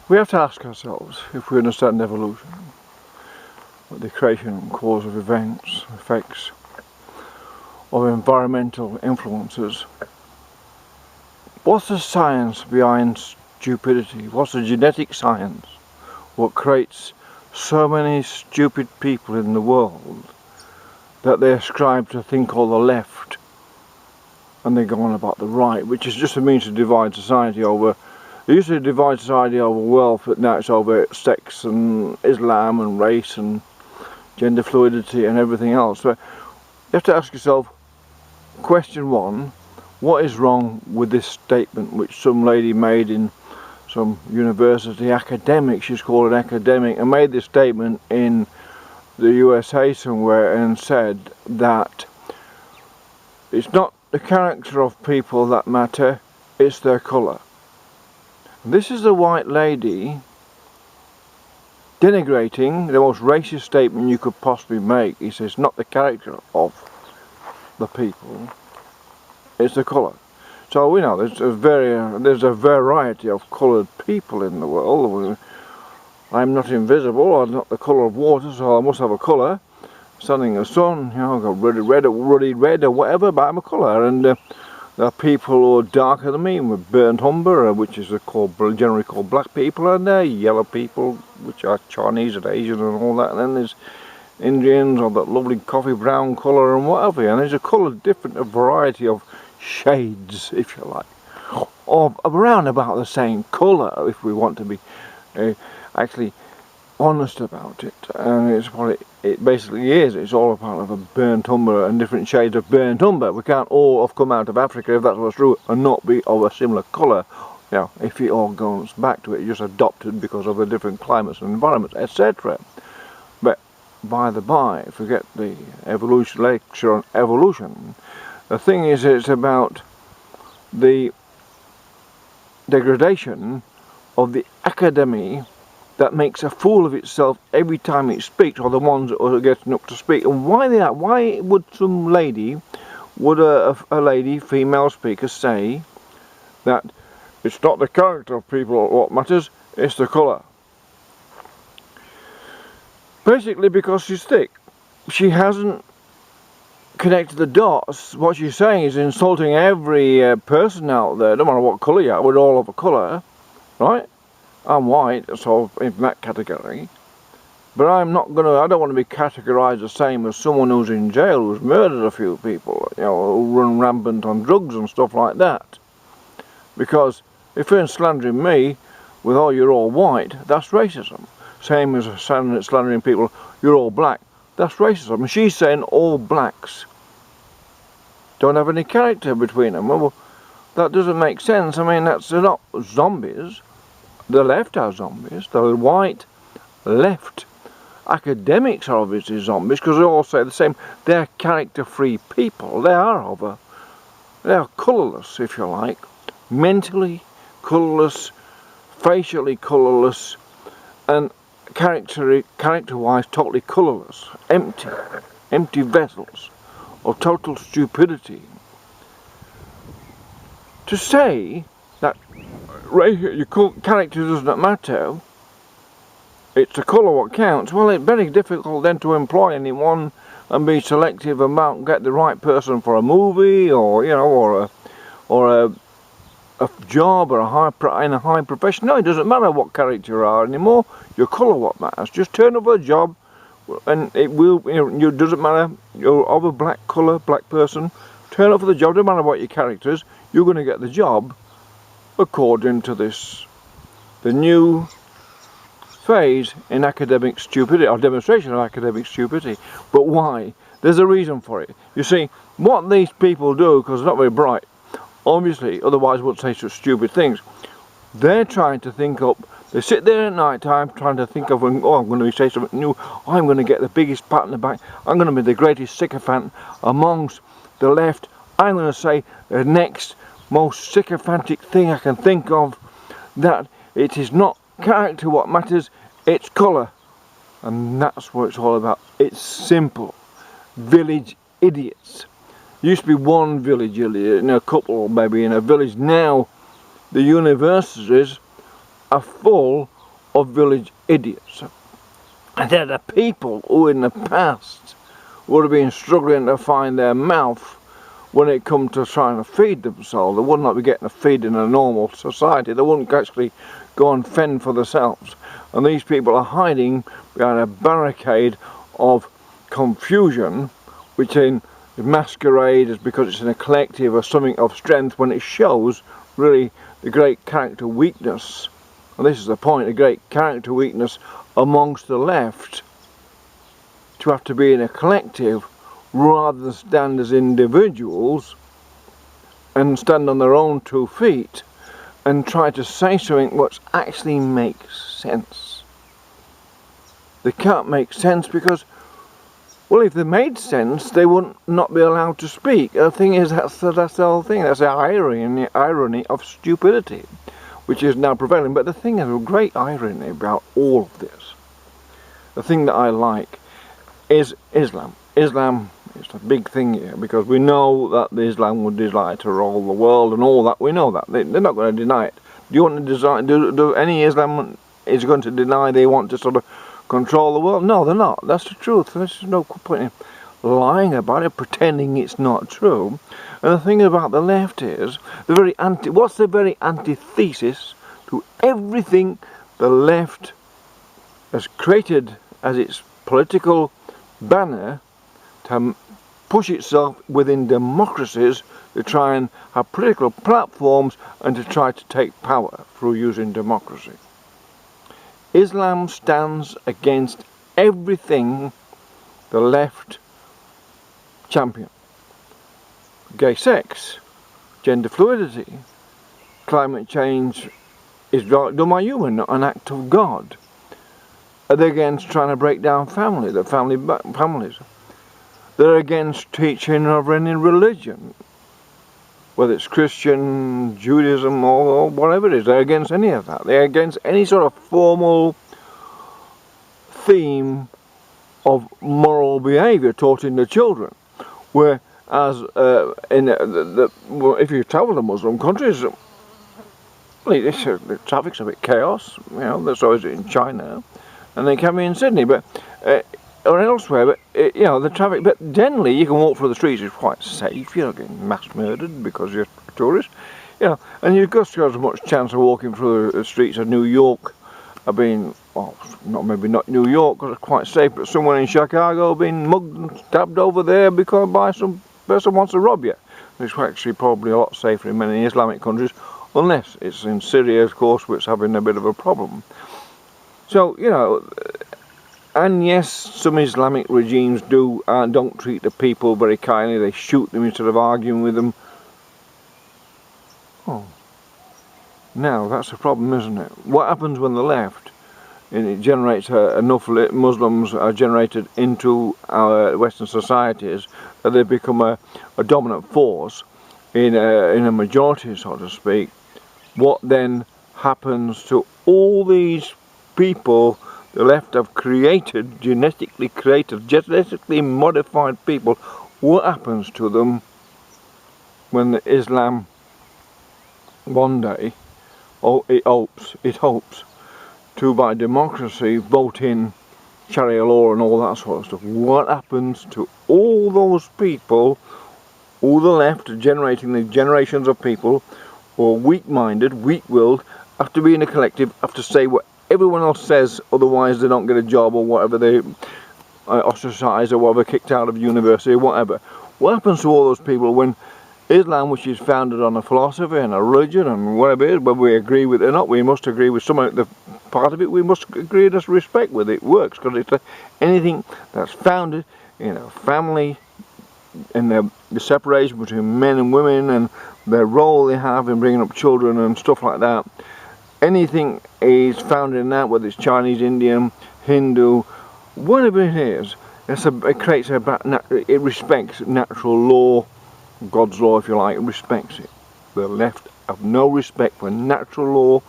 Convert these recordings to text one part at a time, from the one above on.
We have to ask ourselves, if we understand evolution, the creation and cause of events, effects, of environmental influences, what's the science behind stupidity? What's the genetic science? What creates so many stupid people in the world that they ascribe to a thing called the left, and they go on about the right, which is just a means to divide society over. They used to divide society over wealth, but now it's over sex and Islam and race and gender fluidity and everything else. So you have to ask yourself, question one, what is wrong with this statement which some lady made in some university academic, she's called an academic, and made this statement in the USA somewhere and said that it's not the character of people that matter, it's their colour. This is a white lady denigrating the most racist statement you could possibly make. He says not the character of the people, it's the colour. So we know there's a variety of coloured people in the world. I'm not invisible, I'm not the colour of water, so I must have a colour. Standing in the sun, you know, I've got ruddy red or whatever, but I'm a colour. And there are people who are darker than me with burnt umber, which is generally called black people, and there are yellow people, which are Chinese and Asian and all that. And then there's Indians of that lovely coffee brown colour and whatever. And there's a variety of shades, if you like, of around about the same colour, if we want to be actually honest about it. And it's what it basically is. It's all a part of a burnt umber and different shades of burnt umber. We can't all have come out of Africa, if that's what's true, and not be of a similar colour. You know, if it all goes back to it, just adopted because of the different climates and environments, etc. But by the by, forget the evolution lecture on evolution. The thing is, it's about the degradation of the academy that makes a fool of itself every time it speaks, or the ones that are getting up to speak. And why they are? Why would some lady, would a lady, female speaker, say that it's not the character of people what matters, it's the colour? Basically because she's thick. She hasn't connected the dots. What she's saying is insulting every person out there, no matter what colour you are, we're all of a colour, right? I'm white, so in that category, but I don't want to be categorised the same as someone who's in jail, who's murdered a few people, you know, who run rampant on drugs and stuff like that. Because if you're slandering me with, oh, you're all white, that's racism. Same as slandering people, you're all black, that's racism. And she's saying all blacks don't have any character between them. Well, that doesn't make sense. I mean, they're not zombies. The left are zombies. The white left academics are obviously zombies, because they all say the same. They're character-free people. They are colourless, if you like, mentally colourless, facially colourless, and character-wise totally colourless, empty vessels of total stupidity. To say that your character doesn't matter, it's the colour what counts, well, it's very difficult then to employ anyone and be selective about get the right person for a movie, or you know, or a job, or in a high profession. No, it doesn't matter what character you are anymore. Your colour what matters. Just turn up a job, and it will. You know, it doesn't matter. You're of a black colour, black person. Turn up for the job. Doesn't matter what your character is. You're going to get the job, according to the new phase in academic stupidity, or demonstration of academic stupidity. But why? There's a reason for it. You see, what these people do, because they're not very bright, obviously, otherwise wouldn't say such stupid things. They're trying to think up, they sit there at night time trying to think of, oh, I'm going to say something new, I'm going to get the biggest pat in the back, I'm going to be the greatest sycophant amongst the left, I'm going to say the next most sycophantic thing I can think of, that it is not character what matters, it's colour. And that's what it's all about. It's simple. Village idiots. Used to be one village idiot in a couple, maybe in a village. Now the universities are full of village idiots. And they're the people who in the past would have been struggling to find their mouth when it come to trying to feed themselves. They would not be getting a feed in a normal society. They wouldn't actually go and fend for themselves. And these people are hiding behind a barricade of confusion, which in masquerade is because it's in a collective or something of strength, when it shows really the great character weakness. And this is the point, the great character weakness amongst the left, to have to be in a collective rather than stand as individuals and stand on their own 2 feet and try to say something which actually makes sense. They can't make sense because, well, if they made sense, they would not be allowed to speak. The thing is, that's the whole thing. That's the irony of stupidity, which is now prevailing. But the thing is, a great irony about all of this, the thing that I like, is Islam. Islam is the big thing here, because we know that the Islam would desire to rule the world and all that. We know that. They're not going to deny it. Do you want to design? Do any Islam is going to deny they want to sort of control the world? No, they're not. That's the truth. There's no point in lying about it, pretending it's not true. And the thing about the left is, what's the very antithesis to everything the left has created as its political banner to push itself within democracies, to try and have political platforms and to try to take power through using democracy. Islam stands against everything the left champion. Gay sex, gender fluidity, climate change is done by human, not an act of God. They're against trying to break down families. They're against teaching of any religion, whether it's Christian, Judaism, or whatever it is. They're against any of that. They're against any sort of formal theme of moral behaviour taught in the children. Whereas if you travel to Muslim countries, the traffic's a bit chaos. You know, that's always in China, and they can be in Sydney, but or elsewhere. But you know, the traffic. But generally, you can walk through the streets. It's quite safe. You're not getting mass murdered because you're a tourist. You know, and you've got as much chance of walking through the streets of New York, maybe not New York because it's quite safe, but somewhere in Chicago being mugged and stabbed over there because by some person wants to rob you. It's actually probably a lot safer in many Islamic countries, unless it's in Syria, of course, which is having a bit of a problem. So, you know, and yes, some Islamic regimes don't treat the people very kindly. They shoot them instead of arguing with them. Oh, now that's a problem, isn't it? What happens when the left, and it generates enough Muslims are generated into our Western societies that they become a dominant force in a majority, so to speak? What then happens to all these people the left have created, genetically modified people? What happens to them when Islam one day, it hopes to, by democracy, vote in Sharia law and all that sort of stuff? What happens to all those people, all the left generating the generations of people who are weak-minded, weak-willed, have to be in a collective, have to say what everyone else says, otherwise they don't get a job or whatever, they ostracised or whatever, kicked out of university or whatever? What happens to all those people when Islam, which is founded on a philosophy and a religion and whatever it is, whether we agree with it or not, we must agree with some of the part of it, we must agree to respect with it. It works because it's anything that's founded in a family, and the separation between men and women and their role they have in bringing up children and stuff like that. Anything is founded in that, whether it's Chinese, Indian, Hindu, whatever it is, it respects natural law, God's law if you like, it respects it. The left have no respect for natural law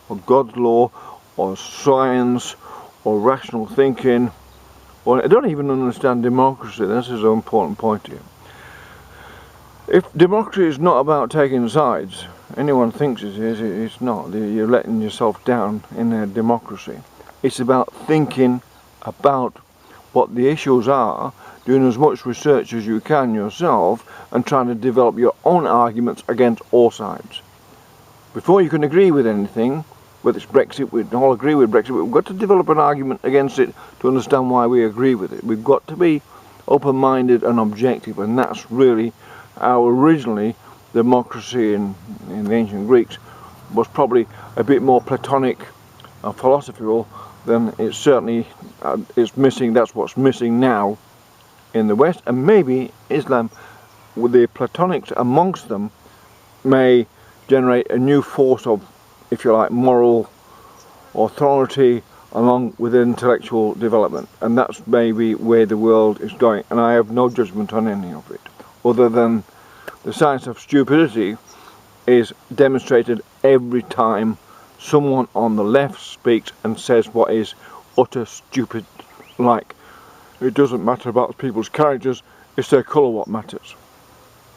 or God's law or science or rational thinking, or they don't even understand democracy. This is an important point here. If democracy is not about taking sides, anyone thinks it is, it's not. You're letting yourself down in a democracy. It's about thinking about what the issues are, doing as much research as you can yourself, and trying to develop your own arguments against all sides. Before you can agree with anything, whether it's Brexit, we all agree with Brexit, we've got to develop an argument against it to understand why we agree with it. We've got to be open-minded and objective, and that's really how originally democracy in the ancient Greeks was probably a bit more Platonic and philosophical than it certainly is missing. That's what's missing now in the West, and maybe Islam, with the Platonics amongst them, may generate a new force of, if you like, moral authority along with intellectual development, and that's maybe where the world is going. And I have no judgment on any of it, other than the science of stupidity is demonstrated every time someone on the left speaks and says what is utter stupid, like it doesn't matter about people's characters, it's their colour what matters.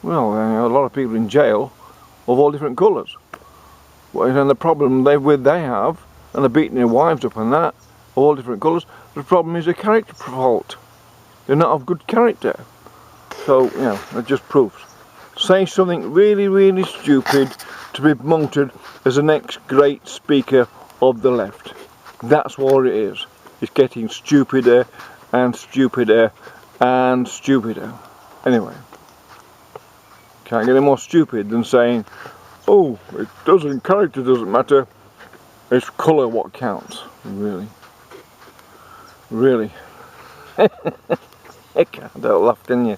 Well, a lot of people in jail of all different colours, and the problem they have, and they're beating their wives up and that, of all different colours, the problem is a character fault. They're not of good character. So, you know, it just proves. Say something really, really stupid to be promoted as the next great speaker of the left. That's what it is. It's getting stupider and stupider and stupider. Anyway, can't get any more stupid than saying, oh, character doesn't matter, it's colour what counts. Really. Really. I can't help laughing, can you?